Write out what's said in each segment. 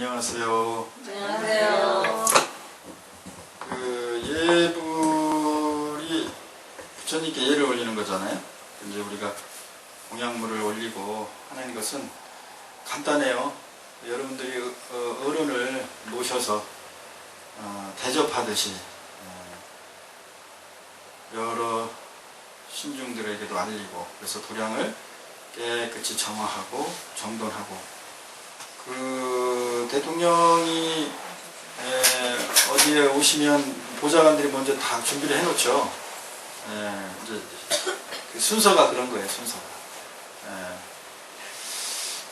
안녕하세요. 안녕하세요. 예불이 부처님께 예를 올리는 거잖아요. 이제 우리가 공양물을 올리고 하는 것은 간단해요. 여러분들이 어른을 모셔서 대접하듯이 여러 신중들에게도 알리고, 그래서 도량을 깨끗이 정화하고 정돈하고, 그 대통령이 어디에 오시면 보좌관들이 먼저 다 준비를 해놓죠. 이제 그 순서가 그런 거예요, 순서가.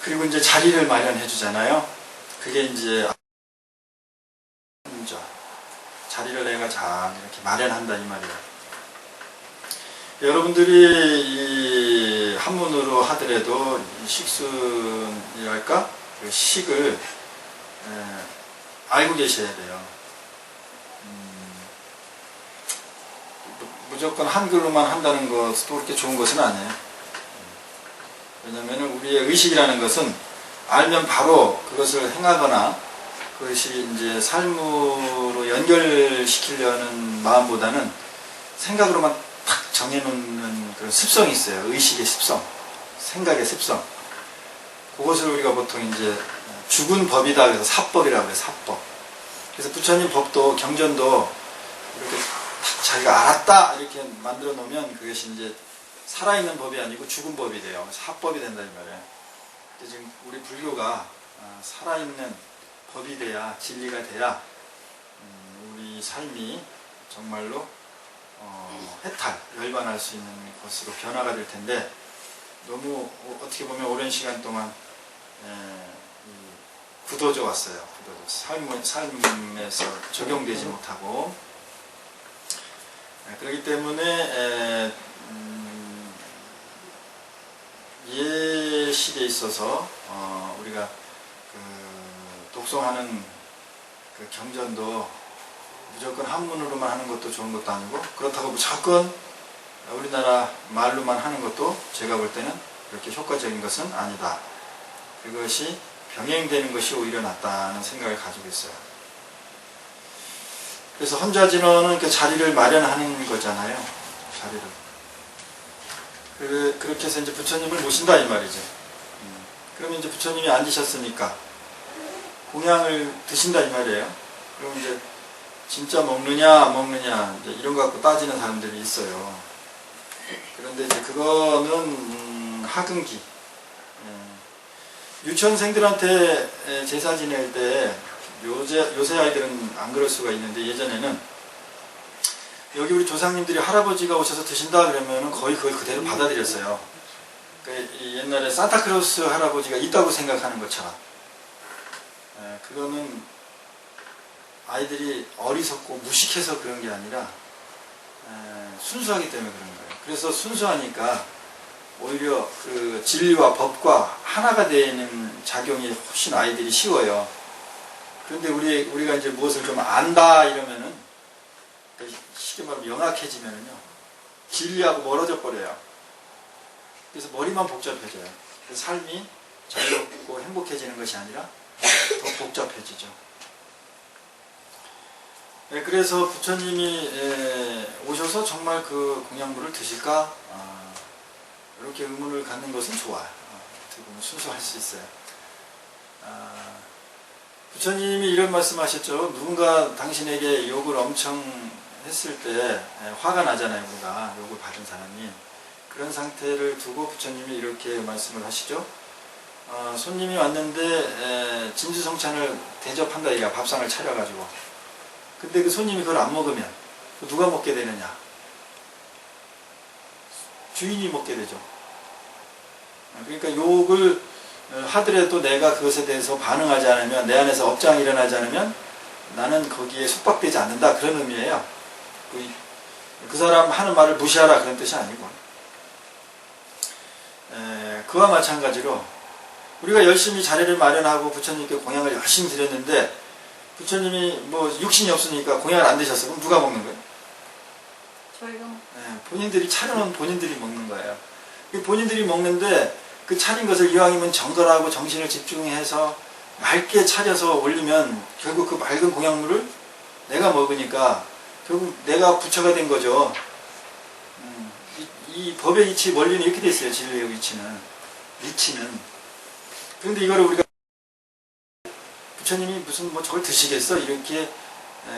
그리고 이제 자리를 마련해 주잖아요. 그게 이제 자리를 내가 잘 이렇게 마련한다 이 말이에요. 여러분들이 이 한문으로 하더라도 식순이랄까? 그 식을 알고 계셔야 돼요. 무조건 한글로만 한다는 것도 그렇게 좋은 것은 아니에요. 왜냐하면 우리의 의식이라는 것은 알면 바로 그것을 행하거나 그것이 이제 삶으로 연결시키려는 마음보다는 생각으로만 탁 정해놓는 그런 습성이 있어요. 의식의 습성, 생각의 습성. 그것을 우리가 보통 이제 죽은 법이다 그래서 사법이라고 해요. 사법. 그래서 부처님 법도 경전도 이렇게 탁 자기가 알았다 이렇게 만들어 놓으면 그것이 이제 살아있는 법이 아니고 죽은 법이 돼요. 사법이 된다 이 말이에요. 근데 지금 우리 불교가 살아있는 법이 돼야, 진리가 돼야 우리 삶이 정말로 해탈, 열반할 수 있는 것으로 변화가 될 텐데, 너무 어떻게 보면 오랜 시간 동안 굳어져 왔어요. 삶에서 적용되지 못하고, 그렇기 때문에 예식에 있어서 우리가 독송하는 그 경전도 무조건 한문으로만 하는 것도 좋은 것도 아니고, 그렇다고 무조건 우리나라 말로만 하는 것도 제가 볼 때는 그렇게 효과적인 것은 아니다. 그것이 병행되는 것이 오히려 낫다는 생각을 가지고 있어요. 그래서 헌자진원은 그 자리를 마련하는 거잖아요. 자리를. 그렇게 해서 이제 부처님을 모신다 이 말이죠. 그러면 이제 부처님이 앉으셨으니까 공양을 드신다 이 말이에요. 그럼 이제 진짜 먹느냐 안 먹느냐 이제 이런 거 갖고 따지는 사람들이 있어요. 그런데 이제 그거는 하근기. 유치원생들한테 제사 지낼 때 요새 아이들은 안 그럴 수가 있는데, 예전에는 여기 우리 조상님들이 할아버지가 오셔서 드신다 그러면은 거의 그걸 그대로 받아들였어요. 그러니까 옛날에 산타크로스 할아버지가 있다고 생각하는 것처럼. 그거는 아이들이 어리석고 무식해서 그런 게 아니라 순수하기 때문에 그런 거예요. 그래서 순수하니까 오히려 그 진리와 법과 하나가 되는 작용이 훨씬 아이들이 쉬워요. 그런데 우리가 이제 무엇을 좀 안다 이러면은, 쉽게 말하면 영악해지면은요, 진리하고 멀어져 버려요. 그래서 머리만 복잡해져요. 그래서 삶이 자유롭고 행복해지는 것이 아니라 더 복잡해지죠. 그래서 부처님이 오셔서 정말 그 공양물을 드실까? 이렇게 의문을 갖는 것은 좋아요. 어떻게 보면 순수할 수 있어요. 부처님이 이런 말씀 하셨죠. 누군가 당신에게 욕을 엄청 했을 때 화가 나잖아요. 우리가 욕을 받은 사람이. 그런 상태를 두고 부처님이 이렇게 말씀을 하시죠. 손님이 왔는데 진주성찬을 대접한다 이가 밥상을 차려가지고. 근데 그 손님이 그걸 안 먹으면 누가 먹게 되느냐? 주인이 먹게 되죠. 그러니까 욕을 하더라도 내가 그것에 대해서 반응하지 않으면, 내 안에서 업장이 일어나지 않으면 나는 거기에 속박되지 않는다, 그런 의미예요. 그 사람 하는 말을 무시하라 그런 뜻이 아니고, 그와 마찬가지로 우리가 열심히 자리를 마련하고 부처님께 공양을 열심히 드렸는데 부처님이 뭐 육신이 없으니까 공양을 안 드셨어. 그럼 누가 먹는 거예요? 저희가. 본인들이 차려놓은 본인들이 먹는 거예요. 본인들이 먹는데 그 차린 것을 이왕이면 정결하고 정신을 집중해서 맑게 차려서 올리면 결국 그 맑은 공약물을 내가 먹으니까 결국 내가 부처가 된 거죠. 이 법의 이치 원리는 이렇게 돼 있어요. 진리의 이치는. 이치는. 그런데 이거를 우리가 부처님이 무슨 뭐 저걸 드시겠어? 이렇게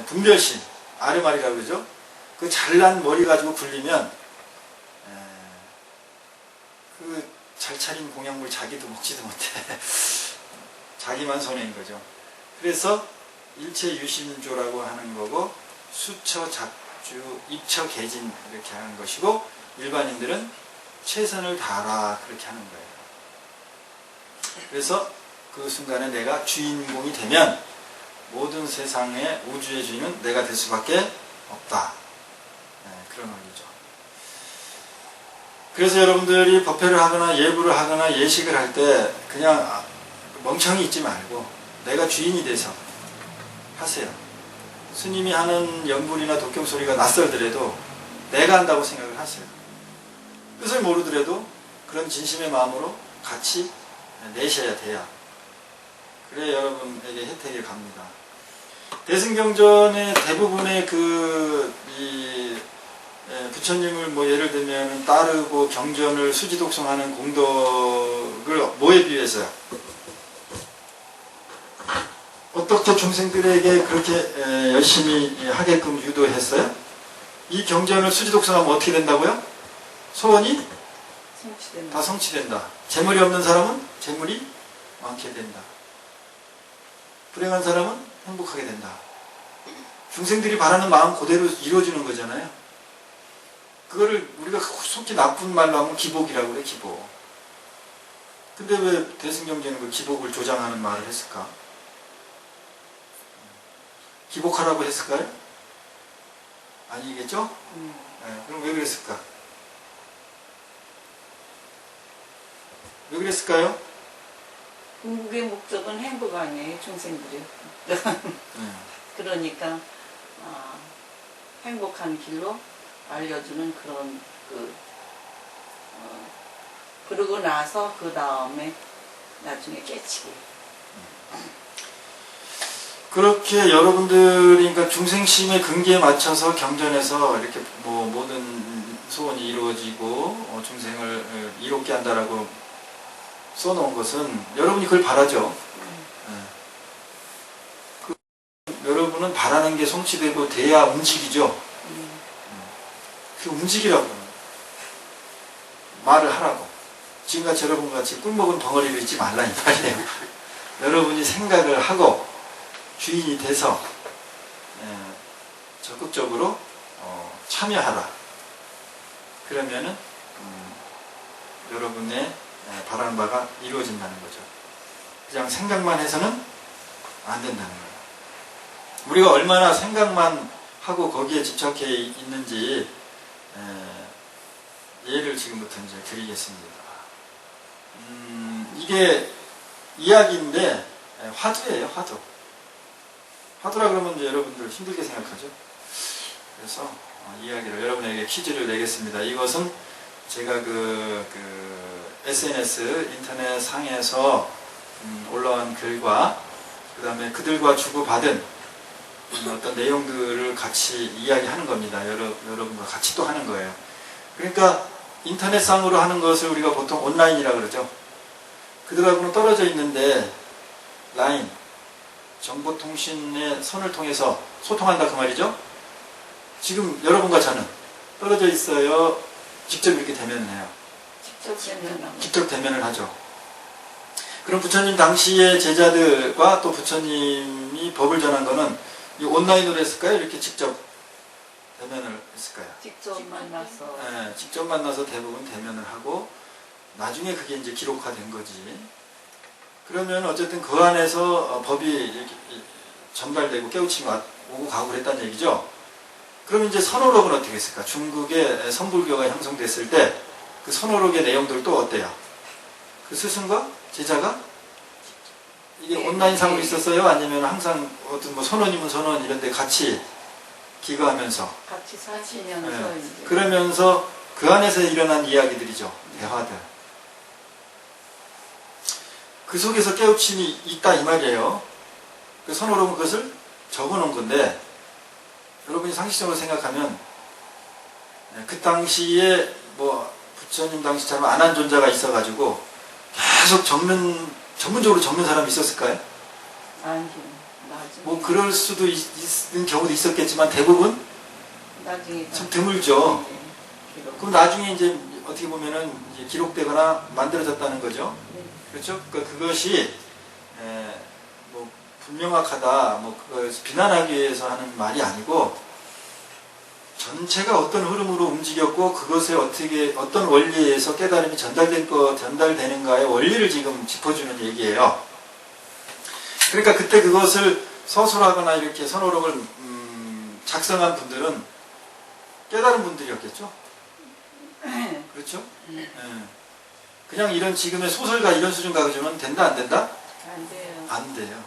분별심, 아르말이라고 그러죠. 그 잘난 머리 가지고 굴리면 그 잘 차린 공약물 자기도 먹지도 못해. 자기만 손해인 거죠. 그래서 일체 유심조라고 하는 거고 수처, 작주, 입처, 개진 이렇게 하는 것이고 일반인들은 최선을 다하라 그렇게 하는 거예요. 그래서 그 순간에 내가 주인공이 되면 모든 세상의 우주의 주인은 내가 될 수밖에 없다. 그런 원리죠. 그래서 여러분들이 법회를 하거나 예불을 하거나 예식을 할 때 그냥 멍청이 있지 말고 내가 주인이 돼서 하세요. 스님이 하는 연불이나 독경 소리가 낯설더라도 내가 한다고 생각을 하세요. 뜻을 모르더라도 그런 진심의 마음으로 같이 내셔야 돼요. 그래 여러분에게 혜택이 갑니다. 대승경전의 대부분의 부처님을 뭐 예를 들면 따르고 경전을 수지독송하는 공덕을 뭐에 비유해서요? 어떻게 중생들에게 그렇게 열심히 하게끔 유도했어요? 이 경전을 수지독송하면 어떻게 된다고요? 소원이 다 성취된다. 재물이 없는 사람은 재물이 많게 된다. 불행한 사람은 행복하게 된다. 중생들이 바라는 마음 그대로 이루어지는 거잖아요. 그거를 우리가 속히 나쁜 말로 하면 기복이라고 그래, 기복. 근데 왜 대승경전은 그 기복을 조장하는 말을 했을까? 기복하라고 했을까요? 아니겠죠? 네, 그럼 왜 그랬을까? 왜 그랬을까요? 궁극의 목적은 행복 아니에요, 중생들이. 그러니까 행복한 길로 알려주는 그런 그러고 나서 그 다음에 나중에 깨치기. 그렇게 여러분들이 그러니까 중생심의 근기에 맞춰서 경전에서 이렇게 뭐 모든 소원이 이루어지고 중생을 이롭게 한다라고 써놓은 것은 여러분이 그걸 바라죠. 여러분은 바라는 게 성취되고 돼야 움직이죠. 그 움직이라고 말을 하라고. 지금같이 여러분같이 꿀먹은 덩어리를 잊지 말라 이 말이에요. 여러분이 생각을 하고 주인이 돼서 적극적으로 참여하라. 그러면은 여러분의 바라는 바가 이루어진다는 거죠. 그냥 생각만 해서는 안 된다는 거예요. 우리가 얼마나 생각만 하고 거기에 집착해 있는지 예를 지금부터 이제 드리겠습니다. 이게 이야기인데 화두예요, 화두. 화두라 그러면 이제 여러분들 힘들게 생각하죠. 그래서 이야기를 여러분에게 퀴즈를 내겠습니다. 이것은 제가 SNS 인터넷 상에서 올라온 글과 그 다음에 그들과 주고받은 어떤 내용들을 같이 이야기하는 겁니다. 여러분과 같이 또 하는 거예요. 그러니까 인터넷상으로 하는 것을 우리가 보통 온라인이라고 그러죠. 그들하고는 떨어져 있는데 라인, 정보통신의 선을 통해서 소통한다 그 말이죠. 지금 여러분과 저는 떨어져 있어요. 직접 이렇게 대면을 해요. 직접 대면을 하죠. 그럼 부처님 당시의 제자들과 또 부처님이 법을 전한 거는 이 온라인으로 했을까요? 이렇게 직접 대면을 했을까요? 직접 만나서. 네, 직접 만나서 대부분 대면을 하고 나중에 그게 이제 기록화된 거지. 그러면 어쨌든 그 안에서 법이 이렇게 전달되고 깨우침이 오고 가고 그랬다는 얘기죠. 그럼 이제 선호록은 어떻게 했을까? 중국의 선불교가 형성됐을 때 그 선호록의 내용들 또 어때요? 그 스승과 제자가 이게 온라인상으로 있었어요? 아니면 항상 어떤 뭐 선원이면 선원 이런 데 같이 기거하면서 같이 사시면서 이제. 그러면서 그 안에서 일어난 이야기들이죠. 대화들. 그 속에서 깨우침이 있다 이 말이에요. 그 선호록은 그것을 적어놓은 건데 여러분이 상식적으로 생각하면 그 당시에 뭐 부처님 당시처럼 안 한 존자가 있어가지고 계속 전문적으로 적는 사람이 있었을까요? 아니요. 나중에. 뭐 그럴 수도 있는 경우도 있었겠지만 대부분 나중에. 참 드물죠. 네. 기록. 그럼 나중에 이제 어떻게 보면은 이제 기록되거나 만들어졌다는 거죠. 네. 그렇죠? 그것이 뭐 불명확하다, 뭐 그걸 비난하기 위해서 하는 말이 아니고 전체가 어떤 흐름으로 움직였고 그것에 어떤 원리에 의해서 깨달음이 전달되는가의 원리를 지금 짚어주는 얘기예요. 그러니까 그때 그것을 서술하거나 이렇게 선호록을 작성한 분들은 깨달은 분들이었겠죠. 그렇죠? 예. 그냥 이런 지금의 소설가 이런 수준 가져오면 된다 안 된다? 안 돼요. 안 돼요.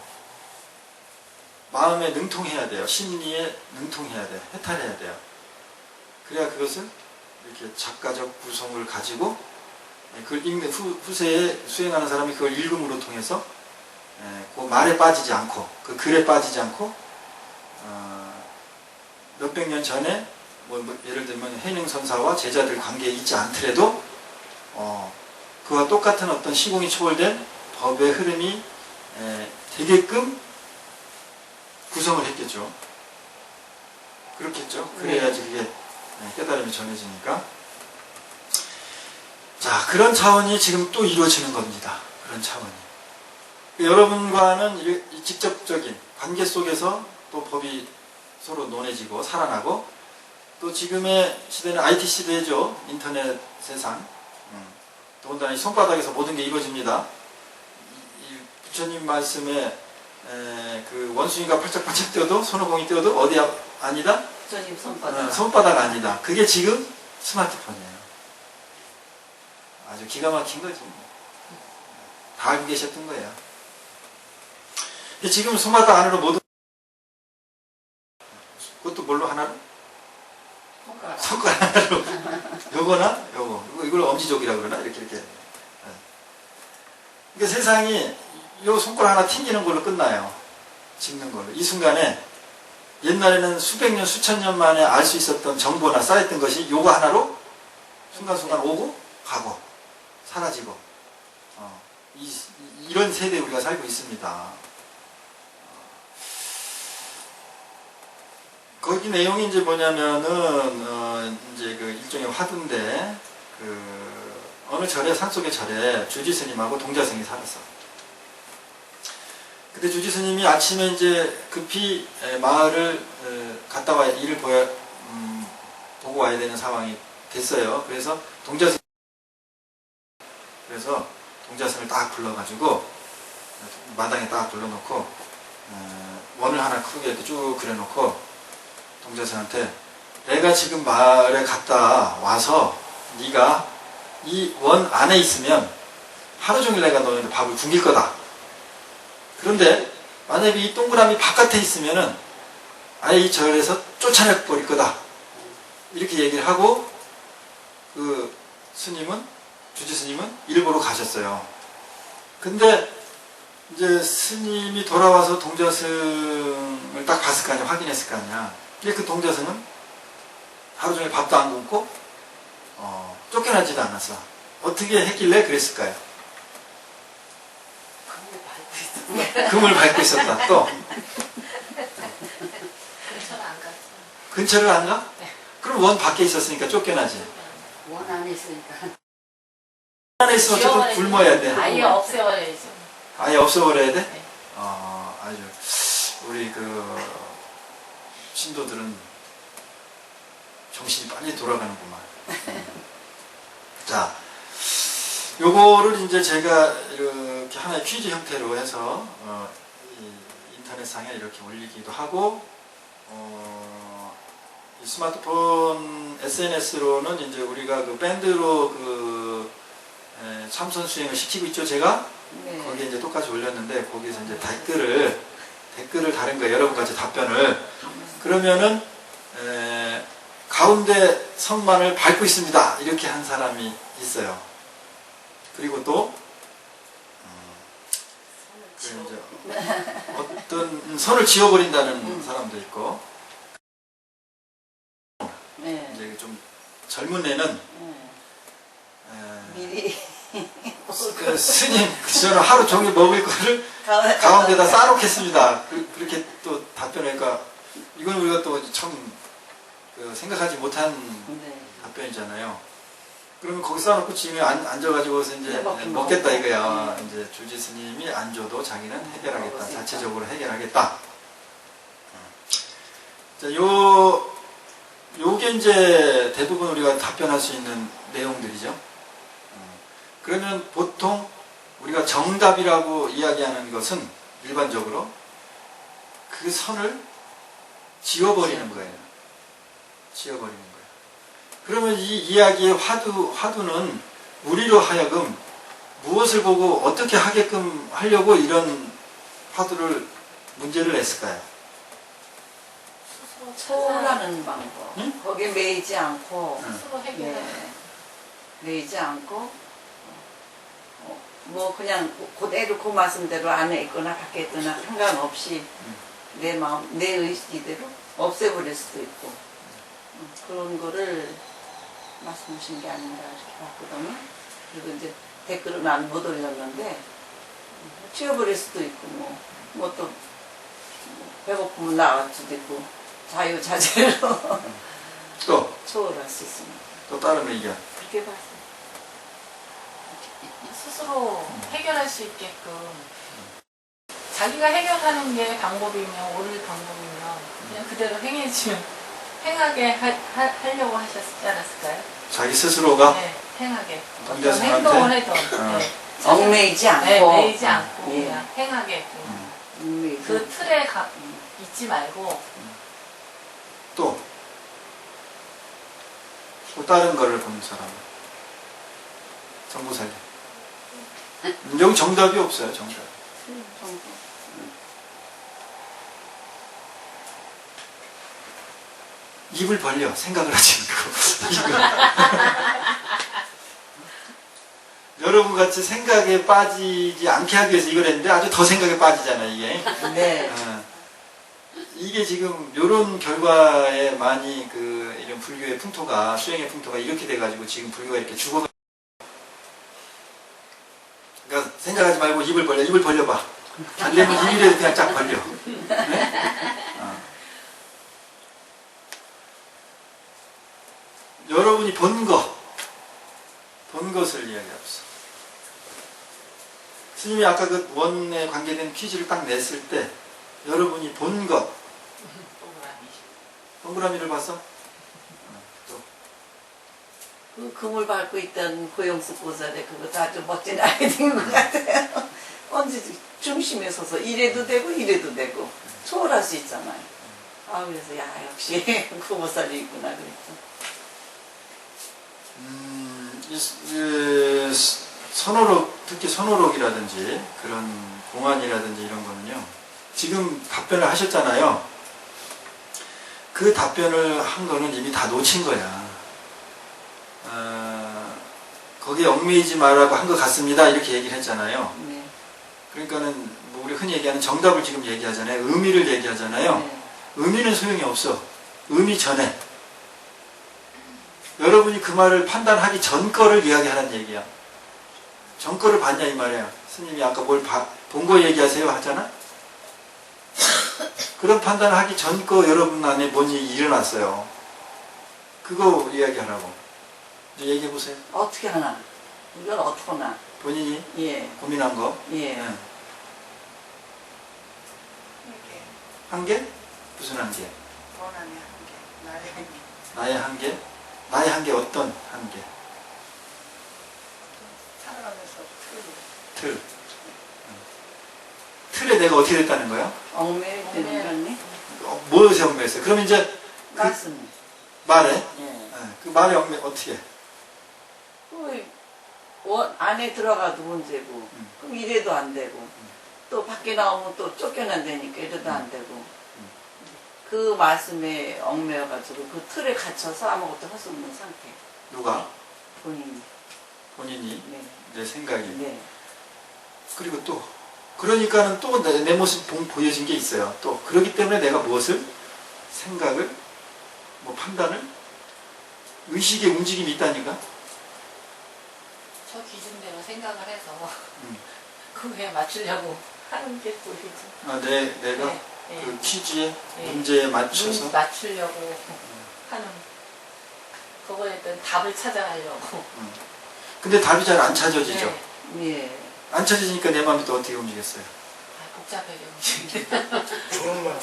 마음에 능통해야 돼요. 심리에 능통해야 돼요. 해탈해야 돼요. 그래야 그것을 이렇게 작가적 구성을 가지고 그걸 읽는 후세에 수행하는 사람이 그걸 읽음으로 통해서 그 말에 빠지지 않고 그 글에 빠지지 않고 몇백 년 전에 뭐 예를 들면 해능선사와 제자들 관계에 있지 않더라도 그와 똑같은 어떤 시공이 초월된 법의 흐름이 되게끔 구성을 했겠죠. 그렇겠죠. 그래야지 그게 깨달음이 전해지니까. 자, 그런 차원이 지금 또 이루어지는 겁니다. 그런 차원이. 여러분과는 직접적인 관계 속에서 또 법이 서로 논해지고 살아나고 또 지금의 시대는 IT 시대죠. 인터넷 세상. 더군다나 이 손바닥에서 모든 게 이루어집니다. 이 부처님 말씀에 그 원숭이가 팔짝팔짝 뛰어도 손오공이 뛰어도 어디 아니다? 부처님 손바닥. 손바닥 아니다. 그게 지금 스마트폰이에요. 아주 기가 막힌 거지. 다 알고 계셨던 거예요. 지금 손바닥 안으로 모든 그것도 뭘로 하나로? 손가락 하나로. 요거나 요거. 이걸 엄지족이라 그러나? 이렇게. 그러니까 세상이 요 손가락 하나 튕기는 걸로 끝나요. 찍는 걸로. 이 순간에 옛날에는 수백 년, 수천 년 만에 알 수 있었던 정보나 쌓였던 것이 요거 하나로 순간순간 오고 가고 사라지고 이런 세대에 우리가 살고 있습니다. 거기 내용이 이제 뭐냐면은 이제 그 일종의 화두인데 어느 절에 산속의 절에 주지 스님하고 동자 스님이 살았어. 근데 주지 스님이 아침에 이제 급히 마을을 갔다 와야 일을 보고 와야 되는 상황이 됐어요. 그래서 동자 스님을 딱 불러가지고 마당에 딱 불러놓고 원을 하나 크게 이렇게 쭉 그려놓고 동자스한테 내가 지금 마을에 갔다 와서 네가 이 원 안에 있으면 하루 종일 내가 너희한테 밥을 굶길 거다. 그런데 만약에 이 동그라미 바깥에 있으면은 아예 이 절에서 쫓아내 버릴 거다. 이렇게 얘기를 하고 그 스님은 주지 스님은 일보러 가셨어요. 근데 이제 스님이 돌아와서 동자승을 딱 봤을 거 아니야. 확인했을 거 아니야. 근데 그 동자승은 하루 종일 밥도 안 굶고 쫓겨나지도 않았어. 어떻게 했길래 그랬을까요? 금을 밟고 있었다. 또 근처를 안 갔어. 근처를 안 가? 그럼 원 밖에 있었으니까 쫓겨나지. 원 안에 있으니까. 안에 있으면 어쨌든 굶어야 돼. 아예 없애버려야죠. 아예 없어버려야 돼? 네. 아주 우리 그 신도들은 정신이 빨리 돌아가는구만. 자, 요거를 이제 제가 이렇게 하나의 퀴즈 형태로 해서 이 인터넷상에 이렇게 올리기도 하고 이 스마트폰 SNS로는 이제 우리가 그 밴드로 그 참선 수행을 시키고 있죠, 제가. 네. 거기에 이제 똑같이 올렸는데 거기서 이제 댓글을 다른 거예요. 여러분 같이 답변을. 그러면은 가운데 선만을 밟고 있습니다. 이렇게 한 사람이 있어요. 그리고 또 어떤 선을 지워버린다는 사람도 있고, 네. 이제 좀 젊은 애는 미리 그 스님, 저는 하루 종일 먹을 거를 가운데다 쌓아놓겠습니다. 그렇게 또 답변하니까 이건 우리가 또 참 생각하지 못한 네. 답변이잖아요. 그러면 거기 쌓아놓고 지금 앉아가지고서 이제 먹겠다 이거야. 이제 주지 스님이 안 줘도 자기는 해결하겠다. 자체적으로 해결하겠다. 자, 요게 이제 대부분 우리가 답변할 수 있는 내용들이죠. 그러면 보통 우리가 정답이라고 이야기하는 것은 일반적으로 그 선을 지워버리는 거예요. 지워버리는 거예요. 그러면 이 이야기의 화두는 우리로 하여금 무엇을 보고 어떻게 하게끔 하려고 이런 문제를 냈을까요? 스스로 초월하는 방법. 응? 거기에 매이지 않고, 스스로 해결하는 예, 매이지 않고, 뭐 그냥 그대로 그 말씀대로 안에 있거나 밖에 있거나 상관없이 내 마음, 내 의지대로 없애버릴 수도 있고, 그런 거를 말씀하신 게 아닌가 이렇게 봤거든요. 그리고 이제 댓글은 안 못 올렸는데, 치워버릴 수도 있고, 뭐 또 배고프면 나갈 수도 있고, 자유자재로 또 초월할 수 있습니다. 또 다른 의견. 그렇게 봤어요. 스스로 해결할 수 있게끔 자기가 해결하는 게 방법이면 옳을 방법이면 그냥 그대로 행하게 하려고 하셨지 않았을까요? 자기 스스로가 네, 행하게 어떤 상대방한테? 행동을 해도 네. 얽매이지 않고, 네, 매이지 않고 예. 그냥 행하게 얽매이지 그 틀에 있지 말고 또 다른 거를 보는 사람. 정보살리. 여기 정답이 없어요. 정답. 입을 벌려. 생각을 하지 말고. 여러분 같이 생각에 빠지지 않게 하기 위해서 이걸 했는데 아주 더 생각에 빠지잖아요, 이게. 네. 이게 지금 이런 결과에 많이 이런 불교의 풍토가, 수행의 풍토가 이렇게 돼가지고 지금 불교가 이렇게 죽어가. 그러니까 생각하지 말고 입을 벌려봐. 안 되면 입이라도 그냥 쫙 벌려. 네? 여러분이 본 것을 이야기합시다. 스님이 아까 그 원에 관계된 퀴즈를 딱 냈을 때 여러분이 본 것, 동그라미를 봤어? 또. 그 금을 밟고 있던 고영수 보살의 그것도 아주 멋진 아이디어인 것 같아요. 언제 중심에 서서 이래도 되고 이래도 되고 초월할 수 있잖아요. 그래서 역시 그 보살이 있구나 그랬죠. 특히 선호록이라든지 그런 공안이라든지 이런 거는요. 지금 답변을 하셨잖아요. 그 답변을 한 거는 이미 다 놓친 거야. 거기에 얽매이지 말라고 한 것 같습니다. 이렇게 얘기를 했잖아요. 네. 그러니까는 뭐 우리 흔히 얘기하는 정답을 지금 얘기하잖아요. 의미를 얘기하잖아요. 네. 의미는 소용이 없어. 의미 전에. 여러분이 그 말을 판단하기 전 거를 이야기하라는 얘기야. 전 거를 봤냐 이 말이야. 스님이 아까 본 거 얘기하세요 하잖아. 그런 판단을 하기 전 거 여러분 안에 뭔 일이 일어났어요. 그거 이야기하라고. 이제 얘기해보세요. 어떻게 하나? 이걸 어떻게 하나? 본인이 예. 고민한 거. 예. 네. 한계? 무슨 한계? 원한의 한계, 나의 한계. 나의 한계? 나의 한계 어떤 한계? 살아가면서 틀. 틀에 내가 어떻게 됐다는 거야? 얽매이는 거니? 무엇에 얽매였어요? 그럼 이제 말씀. 말에? 예. 그 말에 어떻게? 원 안에 들어가도 문제고, 그럼 이래도 안 되고, 또 밖에 나오면 또 쫓겨난다니까 이래도 안 되고, 그 말씀에 얽매여가지고 그 틀에 갇혀서 아무것도 할 수 없는 상태. 누가? 본인이. 본인이? 네. 내 생각이. 네. 그리고 또 그러니까는 또 내 모습 보여진 게 있어요. 또 그렇기 때문에 내가 무엇을 생각을 뭐 판단을 의식의 움직임이 있다니까. 저 기준대로 생각을 해서 음. 그거에 맞추려고 하는 게 보이죠. 아, 내가 네, 네. 그 퀴즈에 네. 문제에 맞춰서 맞추려고 하는 그거에 대한 답을 찾아가려고. 근데 답이 잘 안 찾아지죠. 네. 예. 안 찾아지니까 내 마음이 또 어떻게 움직였어요? 아, 복잡하게 움직이네. 저런 말.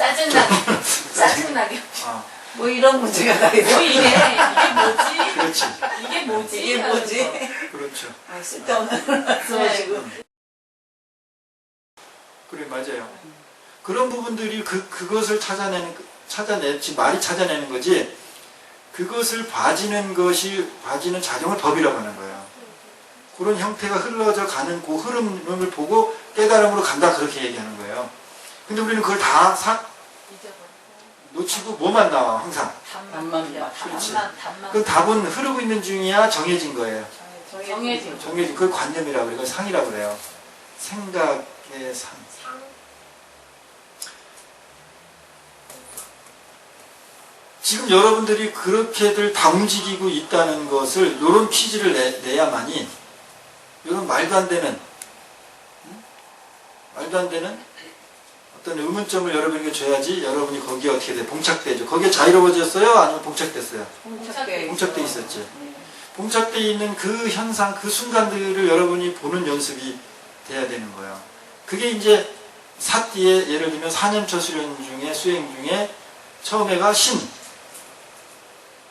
짜증나게. 아, 뭐 이런 문제가 다 뭐 있어. 이게 뭐지? 그렇지. 이게 뭐지? 이게 뭐지? 하면서. 그렇죠. 아, 쓸데없는 걸 말씀하시고. 그래, 맞아요. 그런 부분들이 그것을 찾아내지, 말이 찾아내는 거지, 그것을 봐지는 자정을 법이라고 하는 거예요. 그런 형태가 흘러져 가는 그 흐름을 보고 깨달음으로 간다, 그렇게 얘기하는 거예요. 근데 우리는 그걸 다 잊어버리고. 놓치고 뭐만 나와, 항상. 답만 그렇지. 답만. 그 답은 흐르고 있는 중이야, 정해진 거예요. 정해진. 정해진, 그걸 관념이라고 그래요. 그걸 상이라고 그래요. 생각의 상. 지금 여러분들이 그렇게들 다 움직이고 있다는 것을, 이런 퀴즈를 내야만이, 이런 말도 안 되는, 말도 안 되는 어떤 의문점을 여러분에게 줘야지 여러분이 거기에 어떻게 돼? 봉착되죠. 거기에 자유로워졌어요? 아니면 봉착됐어요? 봉착돼 있었지. 봉착되어 있는 그 현상, 그 순간들을 여러분이 보는 연습이 돼야 되는 거예요. 그게 이제 사띠의, 예를 들면 4년초 수련 중에, 수행 중에 처음에가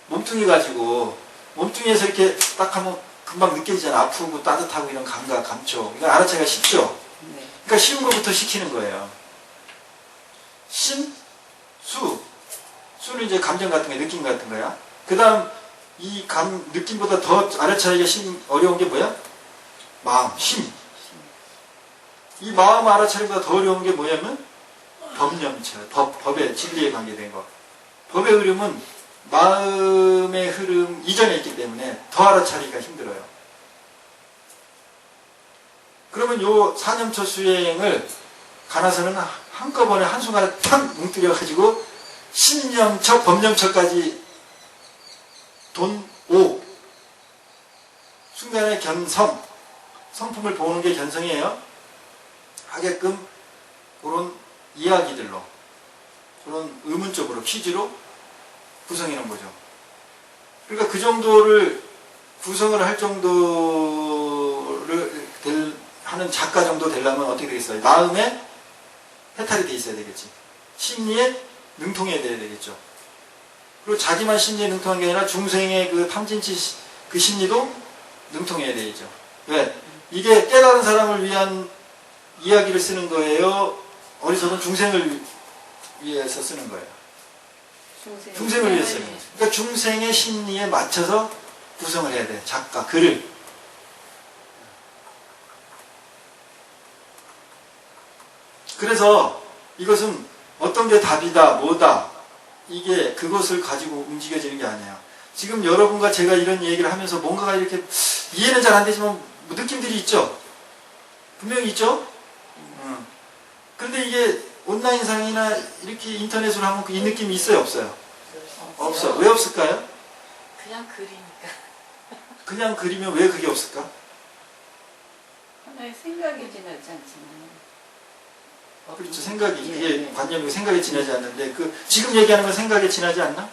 몸뚱이 가지고, 몸뚱이에서 이렇게 딱 하면 금방 느껴지잖아. 아프고 따뜻하고 이런 감각, 감촉. 이거 알아채기가 쉽죠? 네. 그러니까 쉬운 것부터 시키는 거예요. 수는 이제 감정 같은 거, 느낌 같은 거야. 그 다음, 이 느낌보다 더 알아차리기가 어려운 게 뭐야? 마음, 심. 이 마음 알아차리기보다 더 어려운 게 뭐냐면, 법념체, 법의 진리에 관계된 거. 법의 흐름은 마음의 흐름 이전에 있기 때문에 더 알아차리기가 힘들어요. 그러면 요 4년초 수행을 가나서는 한꺼번에 한순간에 탁 뭉뜨려가지고 신념처, 법념처까지 돈 5. 순간의 성품을 보는 게 견성이에요. 하게끔 그런 이야기들로, 그런 의문적으로, 퀴즈로 구성해 놓은 거죠. 그러니까 그 정도를 구성을 할 정도를 하는 작가 정도 되려면 어떻게 되겠어요? 마음에 해탈이 돼 있어야 되겠지. 심리에 능통해야 되겠죠. 그리고 자기만 심리에 능통한 게 아니라 중생의 그 탐진치 그 심리도 능통해야 되겠죠. 왜? 이게 깨달은 사람을 위한 이야기를 쓰는 거예요? 어리석은 중생을 위해서 쓰는 거예요. 중생을 위해서 쓰는 거예요. 그러니까 중생의 심리에 맞춰서 구성을 해야 돼. 작가, 글을. 그래서 이것은 어떤 게 답이다, 뭐다, 이게 그것을 가지고 움직여지는 게 아니에요. 지금 여러분과 제가 이런 얘기를 하면서 뭔가가 이렇게 이해는 잘 안 되지만 뭐 느낌들이 있죠? 분명히 있죠? 그런데 이게 온라인상이나 이렇게 인터넷으로 하면 이 느낌이 있어요, 없어요? 없어. 왜 없을까요? 그냥 그리니까. 그냥 그리면 왜 그게 없을까? 하나의 생각이 지나지 않잖아요. 그렇죠. 생각이, 그게 관념이고 생각에 지나지 않는데, 지금 얘기하는 건 생각에 지나지 않나?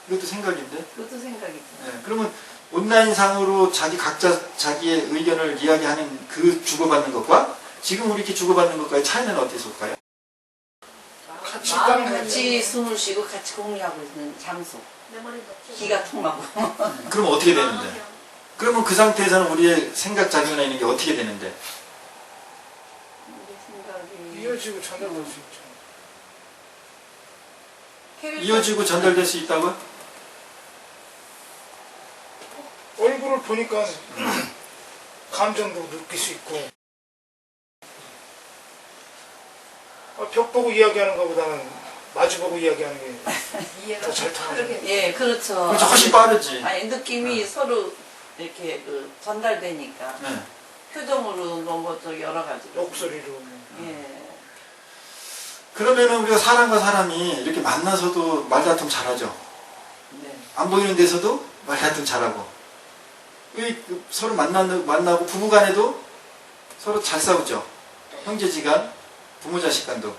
이것도 생각인데? 그것도 생각이죠. 네, 그러면 온라인상으로 각자 자기의 의견을 이야기하는 그 주고받는 것과 지금 우리 이렇게 주고받는 것과의 차이는 어떻게 볼까요? 같이 마음이 있다는 같이 숨을 쉬고 같이 공유하고 있는 장소. 기가 통하고. 그럼 어떻게 되는데? 그러면 그 상태에서는 우리의 생각 작용이나 있는 게 어떻게 되는데? 우리 생각이 이어지고 전달될 수 있죠. 이어지고 전달될 수 있다고요? 얼굴을 보니까 감정도 느낄 수 있고, 벽 보고 이야기하는 것보다는 마주 보고 이야기하는 게 이해가 더 잘 통하죠. 예, 그렇죠. 그렇죠. 훨씬 빠르지. 아니, 느낌이 서로 이렇게 전달되니까. 네. 표정으로 너무 또 여러 가지. 목소리로. 예. 그러면은 우리가 사람과 사람이 이렇게 만나서도 말다툼 잘하죠. 네. 안 보이는 데서도 말다툼 잘하고. 서로 만나고 부부간에도 서로 잘 싸우죠. 형제지간, 부모자식 간도.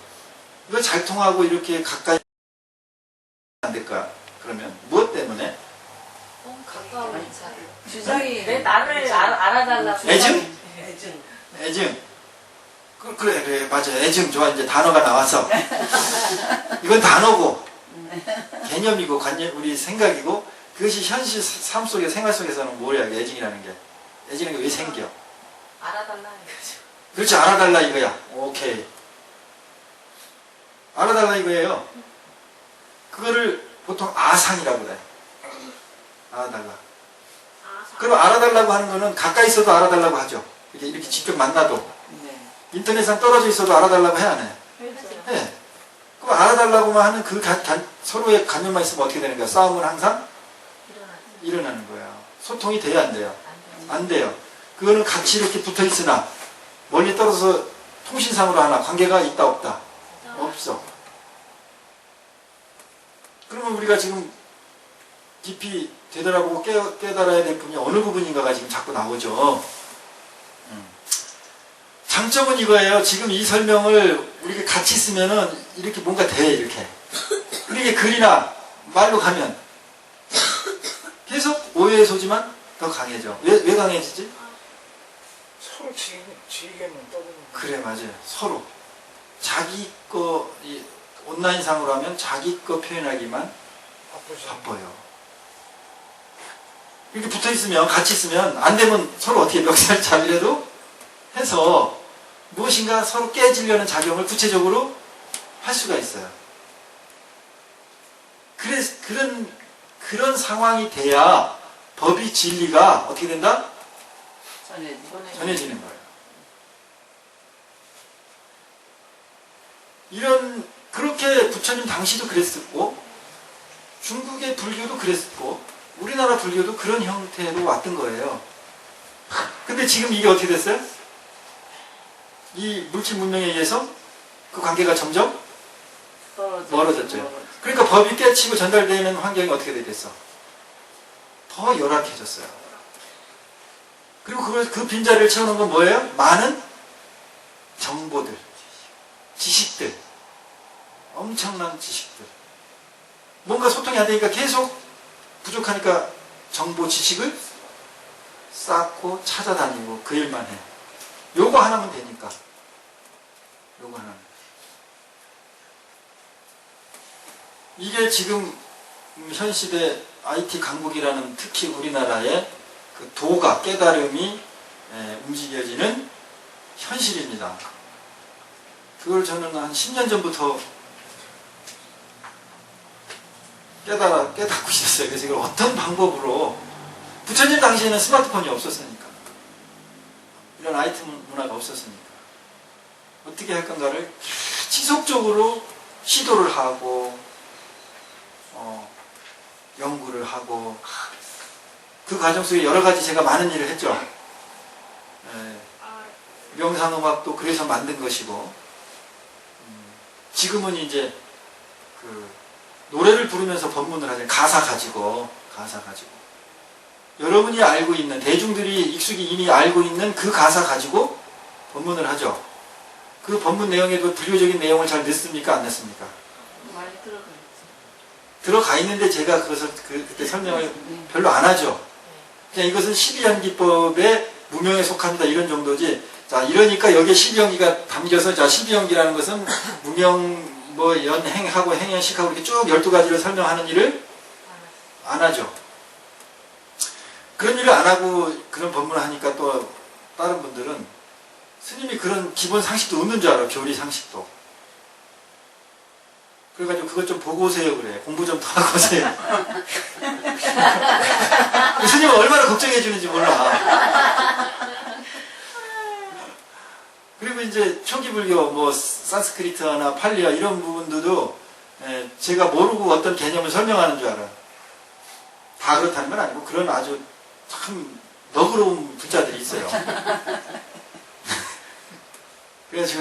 이거 잘 통하고 이렇게 가까이 안 될까? 그러면 무엇 때문에? 가까운 차. 주장이 내 나를 알아달라고. 애증? 애증. 애증. 그래, 맞아요. 애증 좋아. 이제 단어가 나와서. 이건 단어고, 개념이고, 관념, 우리 생각이고, 그것이 현실 삶 속에, 생활 속에서는 뭐야, 애증이라는 게. 애증이 왜 생겨? 알아달라 이거죠. 그렇지, 알아달라 이거야. 오케이. 알아달라 이거예요. 그거를 보통 아상이라고 그래. 알아달라. 그럼 알아달라고 하는 거는 가까이 있어도 알아달라고 하죠. 이렇게 직접 만나도. 네. 인터넷상 떨어져 있어도 알아달라고 해야 안 해? 네. 그럼 알아달라고만 하는 서로의 관념만 있으면 어떻게 되는 거야? 싸움은 항상 일어나는 거야. 소통이 돼야 안 돼요? 안 돼요. 그거는 같이 이렇게 붙어 있으나 멀리 떨어져서 통신상으로 하나 관계가 있다 없다? 없어. 그러면 우리가 지금 깊이 되돌아보고 깨달아야 될 부분이 어느 부분인가가 지금 자꾸 나오죠. 장점은 이거예요. 지금 이 설명을 우리가 같이 쓰면은 이렇게 뭔가 돼, 이렇게. 그렇게 글이나 말로 가면 계속 오해의 소지만 더 강해져. 왜 강해지지? 서로 지 의견만 떠드는 거. 그래, 맞아요. 서로. 자기 거, 온라인상으로 하면 자기 거 표현하기만 바쁘죠. 바빠요. 이렇게 붙어 있으면, 같이 있으면, 안 되면 서로 어떻게 멱살잡이라도 해서 무엇인가 서로 깨지려는 작용을 구체적으로 할 수가 있어요. 그런 상황이 돼야 법이 진리가 어떻게 된다? 전해지는 거예요. 그렇게 부처님 당시도 그랬었고, 중국의 불교도 그랬었고, 우리나라 불교도 그런 형태로 왔던 거예요. 근데 지금 이게 어떻게 됐어요? 이 물질 문명에 의해서 그 관계가 점점 멀어졌죠. 그러니까 법이 깨치고 전달되는 환경이 어떻게 되겠어? 더 열악해졌어요. 그리고 그 빈자리를 채우는 건 뭐예요? 많은 정보들, 지식들, 엄청난 지식들. 뭔가 소통이 안 되니까 계속 부족하니까 정보, 지식을 쌓고 찾아다니고 그 일만 해. 요거 하나면 되니까. 요거 하나면. 이게 지금 현 시대 IT 강국이라는 특히 우리나라의 그 도가, 깨달음이 움직여지는 현실입니다. 그걸 저는 한 10년 전부터 깨닫고 있었어요. 그래서 이걸 어떤 방법으로, 부처님 당시에는 스마트폰이 없었으니까, 이런 IT 문화가 없었으니까, 어떻게 할 건가를 지속적으로 시도를 하고, 연구를 하고, 그 과정 속에 여러 가지 제가 많은 일을 했죠. 명상음악도 그래서 만든 것이고, 지금은 이제 노래를 부르면서 법문을 하잖아요. 가사 가지고. 여러분이 알고 있는, 대중들이 익숙히 이미 알고 있는 그 가사 가지고 법문을 하죠. 그 법문 내용에도 불교적인 내용을 잘 넣습니까? 안 넣습니까? 많이 들어가요. 들어가 있는데 제가 그것을 그때 설명을 별로 안 하죠. 그냥 이것은 12연기법의 무명에 속한다 이런 정도지. 자, 이러니까 여기에 12연기가 담겨서, 자, 12연기라는 것은 무명, 연행하고 행연식하고 이렇게 쭉 12가지를 설명하는 일을 안 하죠. 그런 일을 안 하고 그런 법문을 하니까 또 다른 분들은 스님이 그런 기본 상식도 없는 줄 알아. 교리 상식도. 그래가지고 그것 좀 보고 오세요 그래. 공부 좀 더 하고 오세요. 스님은 얼마나 걱정해 주는지 몰라. 그리고 이제 초기 불교 산스크리트나 팔리아 이런 부분들도 제가 모르고 어떤 개념을 설명하는 줄 알아요. 다 그렇다는 건 아니고 그런 아주 참 너그러운 분자들이 있어요. 그래서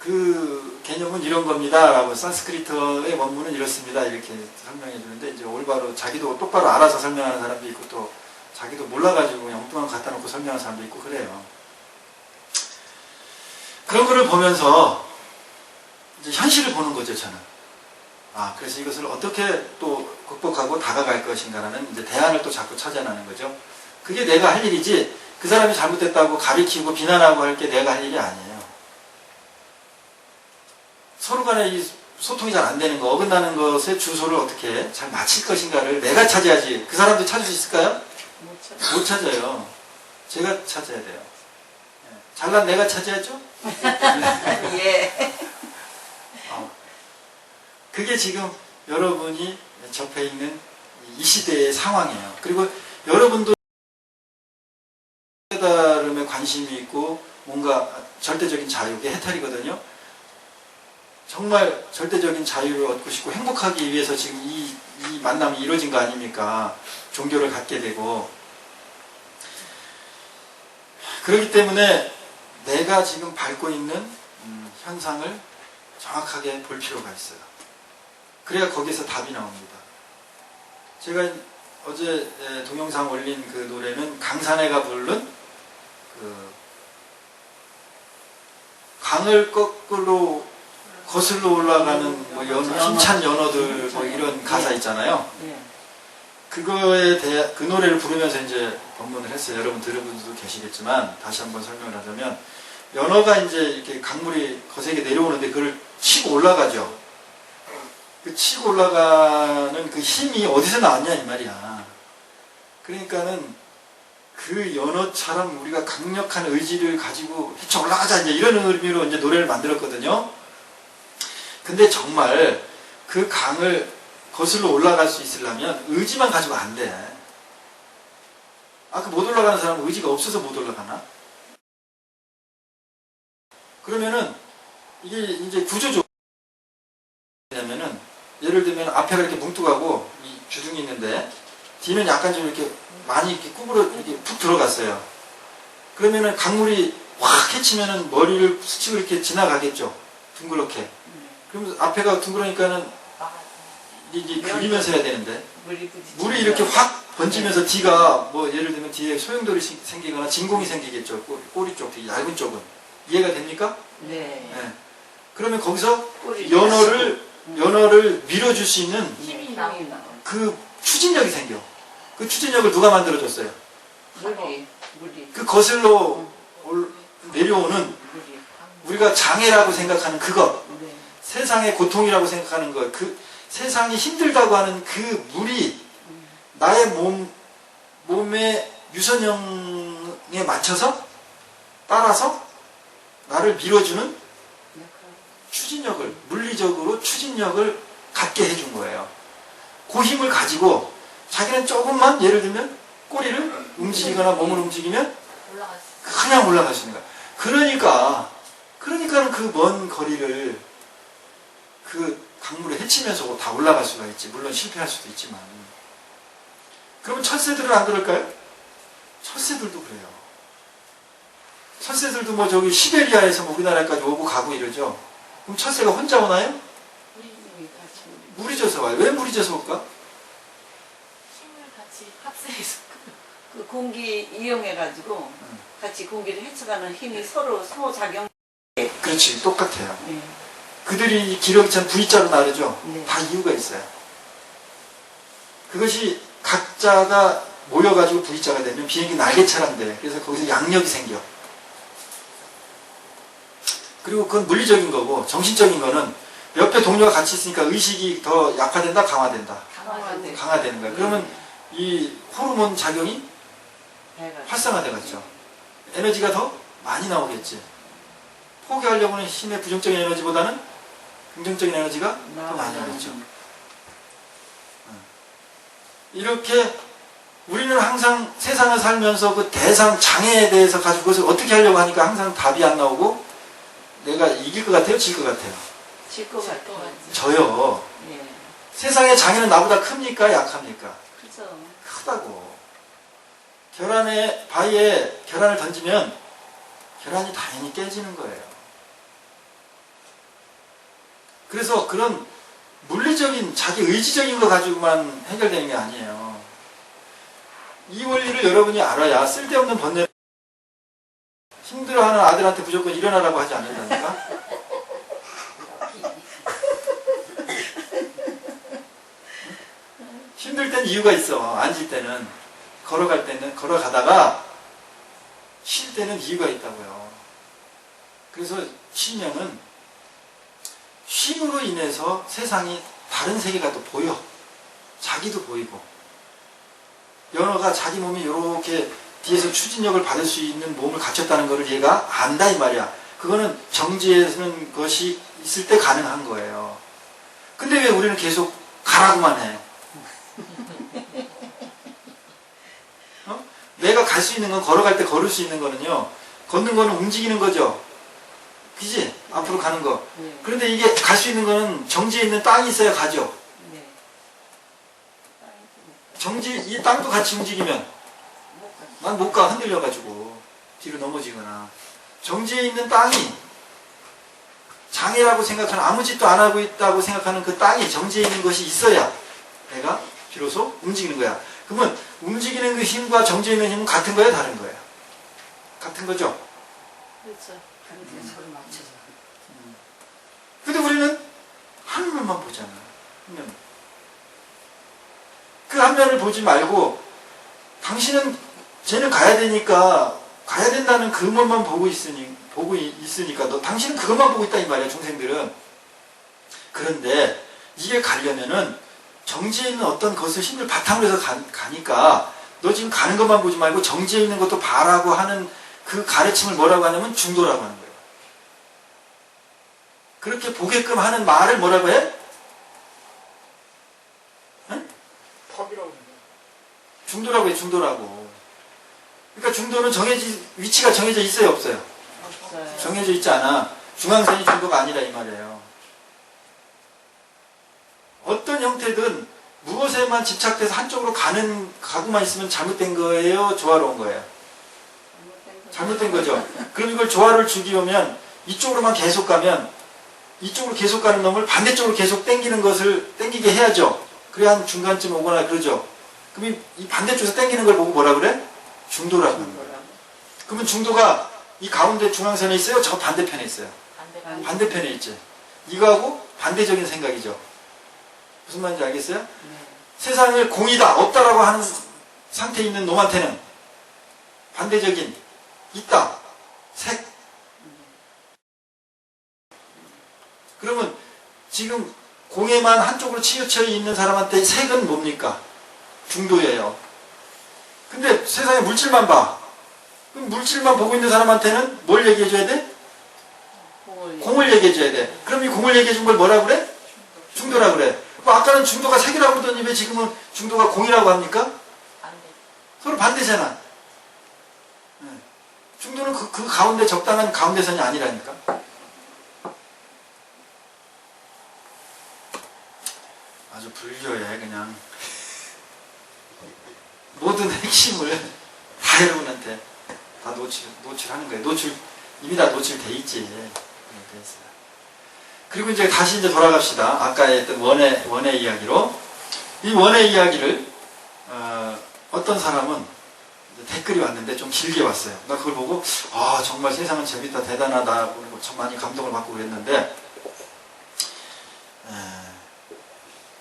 그 개념은 이런 겁니다. 라고 산스크리트의 원문은 이렇습니다. 이렇게 설명해 주는데 이제 올바로 자기도 똑바로 알아서 설명하는 사람도 있고 또 자기도 몰라가지고 그냥 엉뚱한 거 갖다 놓고 설명하는 사람도 있고 그래요. 그런 거를 보면서 이제 현실을 보는 거죠, 저는. 아, 그래서 이것을 어떻게 또 극복하고 다가갈 것인가라는 이제 대안을 또 자꾸 찾아내는 거죠. 그게 내가 할 일이지, 그 사람이 잘못됐다고 가리키고 비난하고 할 게 내가 할 일이 아니에요. 서로 간에 이 소통이 잘 안 되는 거, 어긋나는 것의 주소를 어떻게 잘 맞힐 것인가를 내가 찾아야지. 그 사람도 찾을 수 있을까요? 못 찾아요. 제가 찾아야 돼요. 잘난 내가 찾아야죠? 예. 그게 지금 여러분이 접해 있는 이 시대의 상황이에요. 그리고 여러분도 깨달음에 관심이 있고 뭔가 절대적인 자유의 해탈이거든요. 정말 절대적인 자유를 얻고 싶고 행복하기 위해서 지금 이 만남이 이루어진 거 아닙니까? 종교를 갖게 되고. 그렇기 때문에 내가 지금 밟고 있는 현상을 정확하게 볼 필요가 있어요. 그래야 거기서 답이 나옵니다. 제가 어제 동영상 올린 그 노래는 강산해가 부른 그 강을 거꾸로 거슬러 올라가는 뭐 힘찬 연어들 뭐 이런 가사 있잖아요. 그거에 대해 그 노래를 부르면서 이제 법문을 했어요. 여러분 들은 분들도 계시겠지만 다시 한번 설명을 하자면 연어가 이제 이렇게 강물이 거세게 내려오는데 그걸 치고 올라가죠. 그 치고 올라가는 그 힘이 어디서 나왔냐 이 말이야. 그러니까는 그 연어처럼 우리가 강력한 의지를 가지고 헤쳐 올라가자 이제 이런 의미로 이제 노래를 만들었거든요. 근데 정말 그 강을 거슬러 올라갈 수 있으려면 의지만 가지고 안 돼. 그 못 올라가는 사람은 의지가 없어서 못 올라가나? 그러면은 이게 이제 구조적으로 왜냐면은 예를 들면 앞에가 이렇게 뭉툭하고 이 주둥이 있는데 뒤는 약간 좀 이렇게 많이 이렇게 구부러 이렇게 푹 들어갔어요. 그러면은 강물이 확 헤치면은 머리를 스치고 이렇게 지나가겠죠. 둥그렇게. 그러면 앞에가 둥그러니까는 이제 굴리면서 해야 되는데 물이 이렇게 확 번지면서 뒤가 뭐 예를 들면 뒤에 소용돌이 생기거나 진공이 생기겠죠. 꼬리 쪽, 되게 얇은 쪽은. 이해가 됩니까? 네. 그러면 거기서 연어를 밀어줄 수 있는 힘이 나온다. 그 추진력이 생겨. 그 추진력을 누가 만들어줬어요? 물이. 그 거슬러 내려오는 우리가 장애라고 생각하는 그것, 네. 세상의 고통이라고 생각하는 것, 그 세상이 힘들다고 하는 그 물이 나의 몸의 유선형에 맞춰서 따라서 나를 밀어주는 추진력을, 물리적으로 추진력을 갖게 해준 거예요. 그 힘을 가지고 자기는 조금만 예를 들면 꼬리를 움직이거나 몸을 움직이면 그냥 올라갈 수 있는 거야. 그러니까는 그 먼 거리를 그 강물에 헤치면서 다 올라갈 수가 있지. 물론 실패할 수도 있지만. 그러면 철새들은 안 그럴까요? 철새들도 그래요. 철새들도 뭐 저기 시베리아에서 뭐 우리나라까지 오고 가고 이러죠. 그럼 철새가 혼자 오나요? 물이 져서 와요. 왜 물이 져서 올까? 힘을 같이 합세해서. 그 공기 이용해가지고 같이 공기를 헤쳐가는 힘이 서로 소작용. 그렇지. 똑같아요. 네. 그들이 기력이 참 V자로 나르죠. 네. 다 이유가 있어요. 그것이 각자가 모여가지고 V자가 되면 비행기 날개처럼 돼. 그래서 거기서 양력이 생겨. 그리고 그건 물리적인 거고 정신적인 거는 옆에 동료가 같이 있으니까 의식이 더 약화된다, 강화된다. 강화되는 거야. 그러면 이 호르몬 작용이 활성화돼가죠. 에너지가 더 많이 나오겠지. 포기하려고 하는 힘의 부정적인 에너지보다는 긍정적인 에너지가 더 많이 나오겠죠. 이렇게 우리는 항상 세상을 살면서 그 대상 장애에 대해서 가지고 그것을 어떻게 하려고 하니까 항상 답이 안 나오고 내가 이길 것 같아요? 질 것 같아요? 질 것 같아요. 저요. 예. 세상의 장애는 나보다 큽니까? 약합니까? 그죠. 크다고. 바위에 계란을 던지면 계란이 당연히 깨지는 거예요. 그래서 그런 물리적인 자기 의지적인 거 가지고만 해결되는 게 아니에요. 이 원리를 여러분이 알아야 쓸데없는 번뇌 힘들어하는 아들한테 무조건 일어나라고 하지 않는다니까. 힘들 땐 이유가 있어. 앉을 때는, 걸어갈 때는, 걸어가다가 쉴 때는 이유가 있다고요. 그래서 쉬면은 쉼으로 인해서 세상이 다른 세계가 또 보여. 자기도 보이고. 연어가 자기 몸이 이렇게 뒤에서 추진력을 받을 수 있는 몸을 갖췄다는 것을 얘가 안다 이 말이야. 그거는 정지해서는 것이 있을 때 가능한 거예요. 근데 왜 우리는 계속 가라고만 해? 어? 내가 갈 수 있는 건 걸어갈 때 걸을 수 있는 거는요. 걷는 거는 움직이는 거죠. 그지? 앞으로 가는 거. 네. 그런데 이게 갈 수 있는 거는 정지에 있는 땅이 있어야 가죠. 네. 정지, 이 땅도 같이 움직이면 난 못 가. 흔들려가지고 뒤로 넘어지거나. 정지에 있는 땅이 장애라고 생각하는, 아무 짓도 안 하고 있다고 생각하는 그 땅이 정지에 있는 것이 있어야 내가 비로소 움직이는 거야. 그러면 움직이는 그 힘과 정지에 있는 힘은 같은 거예요? 다른 거예요? 같은 거죠? 그렇죠. 서로 맞춰서. 근데 우리는 한 면만 보잖아. 한 면. 그 한 면을 보지 말고 당신은 쟤는 가야 되니까 가야 된다는 그것만 보고 있으니까 당신은 그것만 보고 있다 이 말이야. 중생들은. 그런데 이게 가려면은 정지에 있는 어떤 것을 힘을 바탕으로 해서 가니까 너 지금 가는 것만 보지 말고 정지에 있는 것도 봐라고 하는 그 가르침을 뭐라고 하냐면 중도라고 하는 거예요. 그렇게 보게끔 하는 말을 뭐라고 해? 응? 팝이라고 그러는 중도라고 해, 중도라고. 그러니까 중도는 위치가 정해져 있어요, 없어요? 없어요. 정해져 있지 않아. 중앙선이 중도가 아니라 이 말이에요. 어떤 형태든 무엇에만 집착돼서 한쪽으로 가고만 있으면 잘못된 거예요, 조화로운 거예요? 잘못된 거죠. 그럼 이걸 조화를 주기 오면 이쪽으로만 계속 가면 이쪽으로 계속 가는 놈을 반대쪽으로 계속 당기는 것을 당기게 해야죠. 그래야 한 중간쯤 오거나 그러죠. 그럼 이 반대쪽에서 당기는 걸 보고 뭐라 그래? 중도라고 하는 거예요. 그러면 중도가 이 가운데 중앙선에 있어요? 저 반대편에 있어요? 반대편에 있지. 이거하고 반대적인 생각이죠. 무슨 말인지 알겠어요? 네. 세상을 공이다, 없다라고 하는 상태에 있는 놈한테는 반대적인 있다, 색. 그러면 지금 공에만 한쪽으로 치우쳐 있는 사람한테 색은 뭡니까? 중도예요. 근데 세상에 물질만 봐. 그럼 물질만 보고 있는 사람한테는 뭘 얘기해줘야 돼? 공을 얘기해줘야 돼. 그럼 이 공을 얘기해준 걸 뭐라 그래? 중도라 그래. 뭐 아까는 중도가 색이라고 그러더니 왜 지금은 중도가 공이라고 합니까? 서로 반대잖아. 중도는 그 가운데 적당한 가운데선이 아니라니까. 아주 불교에 그냥 모든 핵심을 다 여러분한테 다 노출하는 거예요. 이미 다 노출돼 있지. 돼 있어요. 그리고 이제 다시 돌아갑시다. 아까 했던 원의 이야기로. 이 원의 이야기를 어떤 사람은 댓글이 왔는데 좀 길게 왔어요. 나 그걸 보고 정말 세상은 재밌다, 대단하다, 참 많이 감동을 받고 그랬는데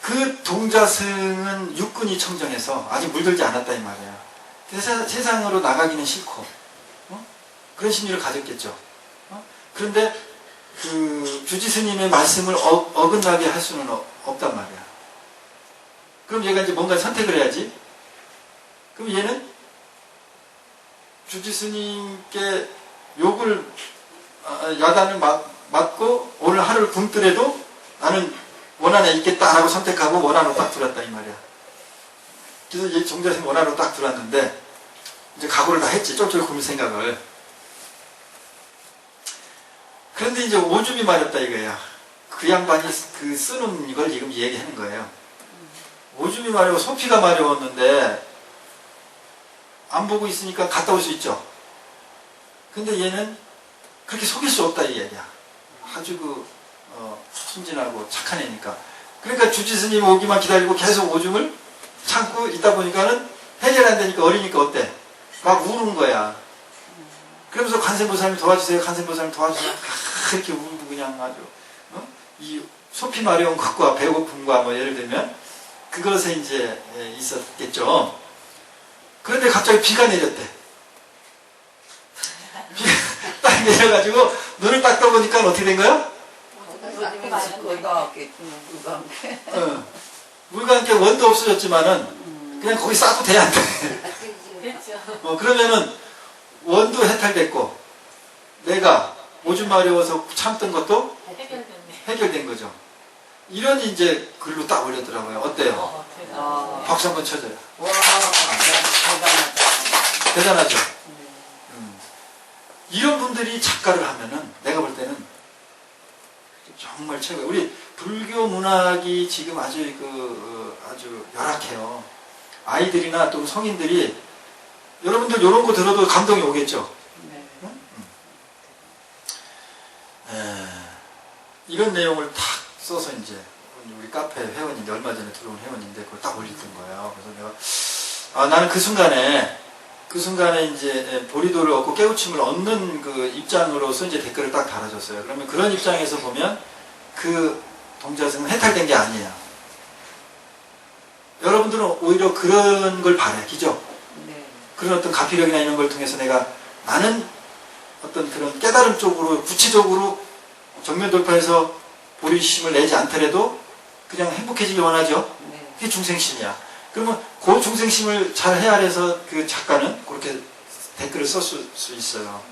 그 동자승은 육군이 청정해서 아직 물들지 않았다 이 말이에요. 세상으로 나가기는 싫고 그런 심리를 가졌겠죠. 그런데 그 주지스님의 말씀을 어긋나게 할 수는 없단 말이야. 그럼 얘가 이제 뭔가 선택을 해야지. 그럼 얘는 주지스님께 욕을 야단을 맞고 오늘 하루를 굶더라도 나는 원안에 있겠다라고 선택하고 원안으로 딱 들어왔다 이 말이야. 그래서 이 정자생 원안으로 딱 들어왔는데 이제 각오를 다 했지. 쫄쫄 굶을 생각을. 그런데 이제 오줌이 마렵다 이거야. 그 양반이 그 쓰는 이걸 지금 얘기하는 거예요. 오줌이 마려워 소피가 마려웠는데 안 보고 있으니까 갔다 올 수 있죠. 근데 얘는 그렇게 속일 수 없다 이 얘기야. 아주 순진하고 착한 애니까. 그러니까 주지스님 오기만 기다리고 계속 오줌을 참고 있다 보니까는 해결 안 되니까 어리니까 어때? 막 우는 거야. 그러면서 관세음보살님 도와주세요. 관세음보살님 도와주세요. 그렇게 울고 그냥 아주 이 소피 마려운 것과 배고픔과 뭐 예를 들면 그것에 이제 있었겠죠. 그런데 갑자기 비가 내렸대. 비가 딱 내려가지고 눈을 딱 떠보니까 어떻게 된 거야? 물과 함께 원도 없어졌지만은 그냥 거기 싸도 돼 안 돼? 그렇죠. 그러면은 원도 해탈됐고 내가 오줌 마려워서 참던 것도 해결됐네. 해결된 거죠. 이런 이제 글로 딱 올렸더라고요. 어때요? 대단하네. 박수 한번 쳐줘요. 와, 대단하다. 대단하죠? 이런 분들이 작가를 하면은 내가 볼 때는 정말 최고예요. 우리 불교 문학이 지금 아주 아주 열악해요. 아이들이나 또 성인들이 여러분들 이런 거 들어도 감동이 오겠죠? 네. 이런 내용을 탁 써서 이제 우리 카페 회원인데 얼마 전에 들어온 회원인데 그걸 딱 올렸던 거예요. 그래서 내가 나는 그 순간에 이제 보리도를 얻고 깨우침을 얻는 그 입장으로서 이제 댓글을 딱 달아줬어요. 그러면 그런 입장에서 보면 그 동자승은 해탈된 게 아니에요. 여러분들은 오히려 그런 걸 바래, 기죠? 네. 그런 어떤 가피력이나 이런 걸 통해서 내가 나는 어떤 그런 깨달음 쪽으로 구체적으로 정면 돌파해서 보리심을 내지 않더라도 그냥 행복해지길 원하죠. 네. 그게 중생심이야. 그러면 그 중생심을 잘 헤아려서 그 작가는 그렇게 댓글을 썼을 수 있어요.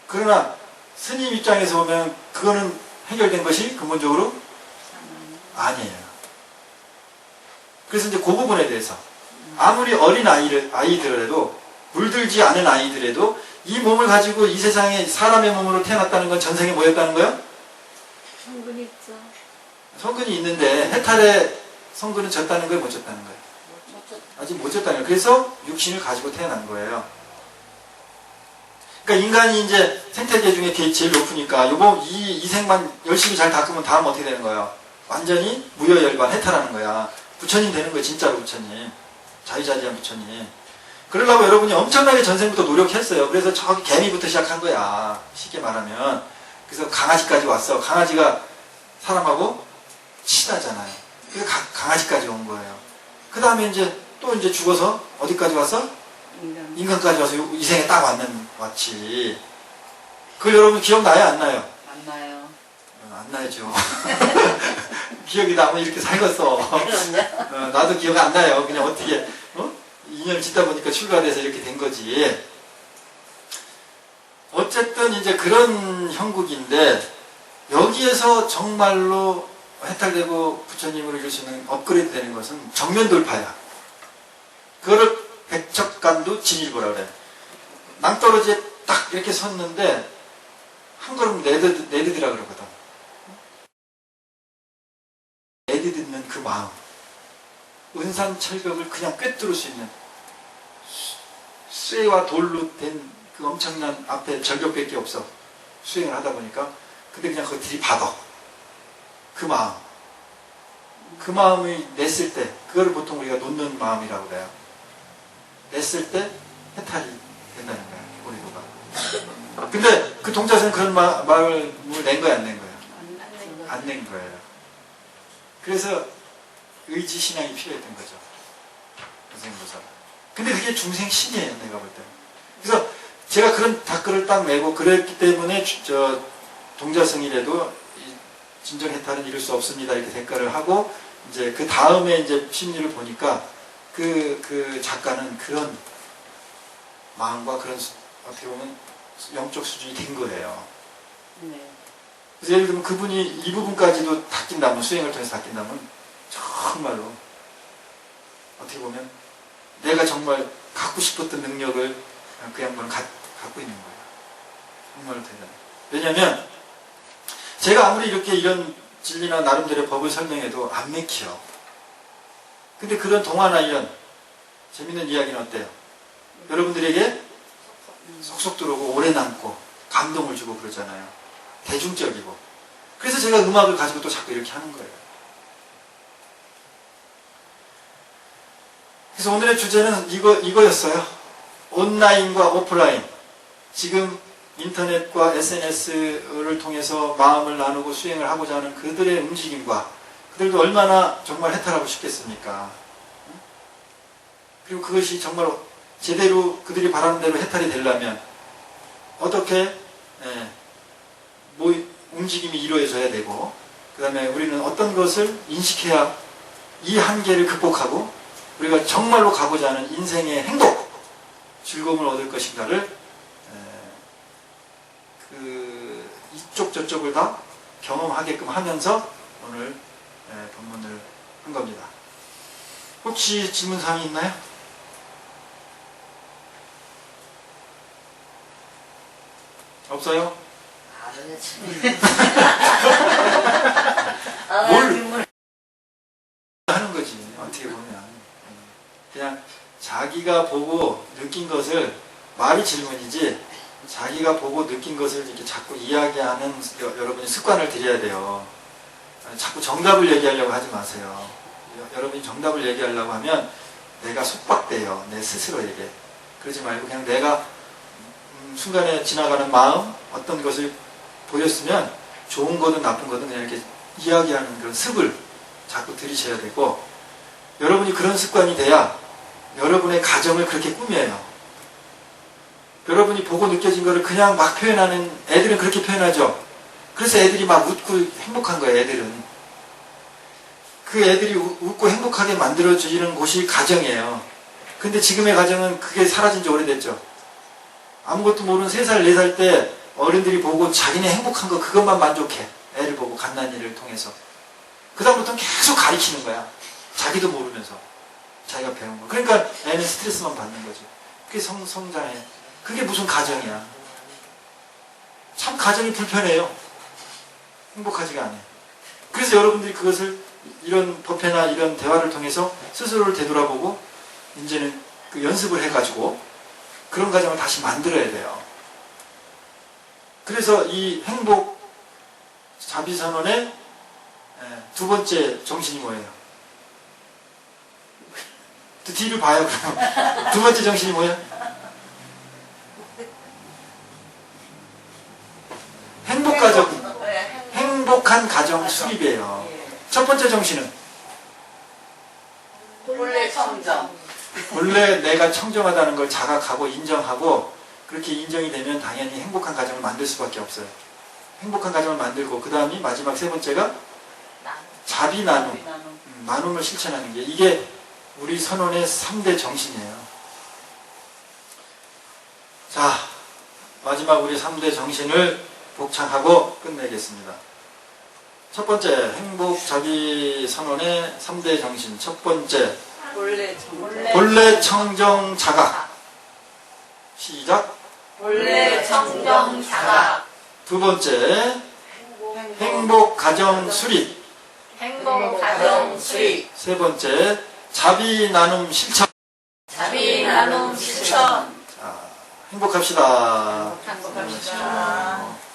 그러나 스님 입장에서 보면 그거는 해결된 것이 근본적으로 아니에요. 그래서 이제 그 부분에 대해서 아무리 어린 아이들에도 물들지 않은 아이들에도 이 몸을 가지고 이 세상에 사람의 몸으로 태어났다는 건 전생에 뭐였다는 거예요? 성분이 있죠. 성근이 있는데 해탈의 성근은 졌다는 거예요? 못 졌다는 거예요? 아직 못 졌다는 거예요. 그래서 육신을 가지고 태어난 거예요. 그러니까 인간이 이제 생태계 중에 제일 높으니까 이 생만 열심히 잘 닦으면 다음 어떻게 되는 거예요? 완전히 무여열반 해탈하는 거야. 부처님 되는 거예요. 진짜로 부처님. 자유자재한 부처님. 그러려고 여러분이 엄청나게 전생부터 노력했어요. 그래서 저기 개미부터 시작한 거야. 쉽게 말하면. 그래서 강아지까지 왔어. 강아지가 사람하고 친하잖아요. 그래서 강아지까지 온 거예요. 그 다음에 이제 또 이제 죽어서 어디까지 왔어? 인간까지 와서 이 생에 딱 왔지. 그걸 여러분 기억나요? 안 나요? 안 나요. 안 나죠. 기억이 나면 이렇게 살겠어. 그럼요. 나도 기억 안 나요. 그냥 어떻게, 인연을 짓다 보니까 출가돼서 이렇게 된 거지. 어쨌든 이제 그런 형국인데, 여기에서 정말로 해탈되고 부처님으로 이룰 수 있는 업그레이드 되는 것은 정면 돌파야. 그거를 백척간도 진일보라 그래. 낭떠러지에 딱 이렇게 섰는데, 한 걸음 내디디라 그러거든. 내디딛는 그 마음. 은산철벽을 그냥 꿰뚫을 수 있는 쇠와 돌로 된 그 엄청난 앞에 절벽밖에 없어. 수행을 하다 보니까. 근데 그냥 그거 들이받아. 그 마음. 그 마음이 냈을 때, 그거를 보통 우리가 놓는 마음이라고 그래요. 냈을 때 해탈이 된다는 거야. 우리가. 근데 그 동자세는 그런 마음을 낸 거야, 안 낸 거야? 안 낸 거예요. 그래서 의지 신앙이 필요했던 거죠. 선생님보살. 근데 그게 중생신이에요, 내가 볼 때. 그래서 제가 그런 댓글을 딱 내고 그랬기 때문에 동자승이라도 진정 해탈은 이룰 수 없습니다. 이렇게 댓글을 하고 이제 그 다음에 이제 심리를 보니까 그 작가는 그런 마음과 그런 어떻게 보면 영적 수준이 된 거예요. 네. 그래서 예를 들면 그분이 이 부분까지도 닦인다면, 수행을 통해서 닦인다면 정말로 어떻게 보면 내가 정말 갖고 싶었던 능력을 그 양반은 갖고 있는 거예요. 정말로 대단해요. 왜냐하면 제가 아무리 이런 진리나 나름대로의 법을 설명해도 안 맥혀. 근데 그런 동화나 이런 재밌는 이야기는 어때요? 여러분들에게 속속 들어오고 오래 남고 감동을 주고 그러잖아요. 대중적이고. 그래서 제가 음악을 가지고 또 자꾸 이렇게 하는 거예요. 그래서 오늘의 주제는 이거였어요. 온라인과 오프라인. 지금 인터넷과 SNS를 통해서 마음을 나누고 수행을 하고자 하는 그들의 움직임과 그들도 얼마나 정말 해탈하고 싶겠습니까? 그리고 그것이 정말 제대로 그들이 바라는 대로 해탈이 되려면 어떻게 움직임이 이루어져야 되고, 그 다음에 우리는 어떤 것을 인식해야 이 한계를 극복하고 우리가 정말로 가고자 하는 인생의 행복, 즐거움을 얻을 것인가를 이쪽 저쪽을 다 경험하게끔 하면서 오늘 본문을 한 겁니다. 혹시 질문사항이 있나요? 없어요? 뭘 하는 거지, 어떻게 보면. 그냥 자기가 보고 느낀 것을, 말이 질문이지 자기가 보고 느낀 것을 이렇게 자꾸 이야기하는 여러분이 습관을 들여야 돼요. 자꾸 정답을 얘기하려고 하지 마세요. 여러분이 정답을 얘기하려고 하면 내가 속박돼요, 내 스스로에게. 그러지 말고 그냥 내가 순간에 지나가는 마음, 어떤 것을 보였으면 좋은 거든 나쁜 거든 그냥 이렇게 이야기하는 그런 습을 자꾸 들이셔야 되고, 여러분이 그런 습관이 돼야 여러분의 가정을 그렇게 꾸며요. 여러분이 보고 느껴진 거를 그냥 막 표현하는, 애들은 그렇게 표현하죠. 그래서 애들이 막 웃고 행복한 거예요, 애들은. 그 애들이 웃고 행복하게 만들어주는 곳이 가정이에요. 근데 지금의 가정은 그게 사라진 지 오래됐죠. 아무것도 모르는 3살, 4살 때 어른들이 보고 자기네 행복한 거 그것만 만족해. 애를 보고 갓난이를 통해서. 그 다음부터는 계속 가리키는 거야. 자기도 모르면서. 자기가 배운 거. 그러니까 애는 스트레스만 받는 거지. 그게 성장해. 그게 무슨 가정이야. 참 가정이 불편해요. 행복하지가 않아요. 그래서 여러분들이 그것을 이런 법회나 이런 대화를 통해서 스스로를 되돌아보고 이제는 그 연습을 해가지고 그런 가정을 다시 만들어야 돼요. 그래서 이 행복 자비선언의 2번째 정신이 뭐예요? 또 뒤를 봐요, 그럼. 2번째 정신이 뭐예요? 행복한 가정 수립이에요. 첫 번째 정신은 본래 청정. 본래 내가 청정하다는 걸 자각하고 인정하고, 그렇게 인정이 되면 당연히 행복한 가정을 만들 수밖에 없어요. 행복한 가정을 만들고, 그 다음이 마지막 3번째가 자비 나눔. 나눔을 실천하는 게, 이게 우리 선언의 3대 정신이에요. 자, 마지막 우리 3대 정신을 복창하고 끝내겠습니다. 첫 번째, 행복 자비 선언의 3대 정신. 첫 번째, 본래 청정 자각. 시작. 본래 청정 자각. 2번째, 행복 가정 수립. 행복 가정 수립. 3번째, 자비 나눔 실천. 자비 나눔 실천. 자, 행복합시다. 행복합시다.